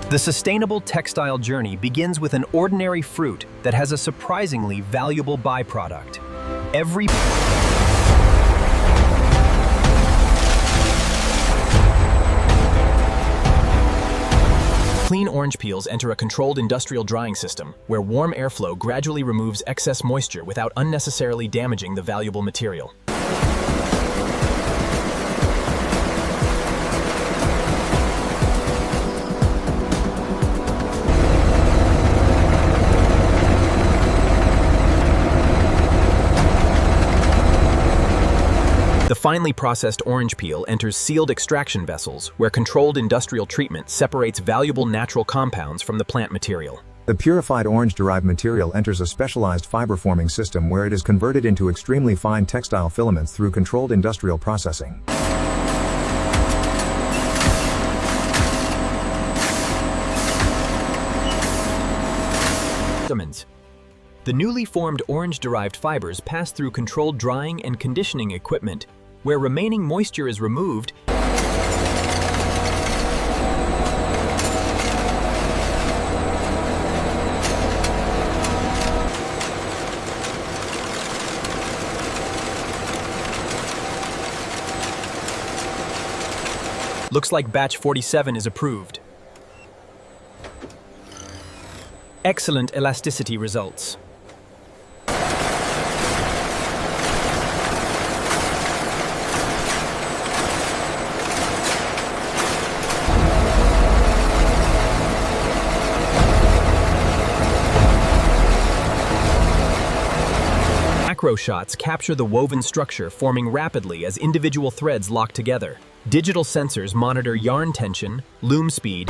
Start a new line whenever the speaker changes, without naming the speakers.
The sustainable textile journey begins with an ordinary fruit that has a surprisingly valuable byproduct. Every clean orange peels enter a controlled industrial drying system, where warm airflow gradually removes excess moisture without unnecessarily damaging the valuable material. The finely processed orange peel enters sealed extraction vessels, where controlled industrial treatment separates valuable natural compounds from the plant material.
The purified orange-derived material enters a specialized fiber-forming system where it is converted into extremely fine textile filaments through controlled industrial processing.
The newly formed orange-derived fibers pass through controlled drying and conditioning equipment, where remaining moisture is removed. Looks like batch 47 is approved. Excellent elasticity results. Macro shots capture the woven structure forming rapidly as individual threads lock together. Digital sensors monitor yarn tension, loom speed,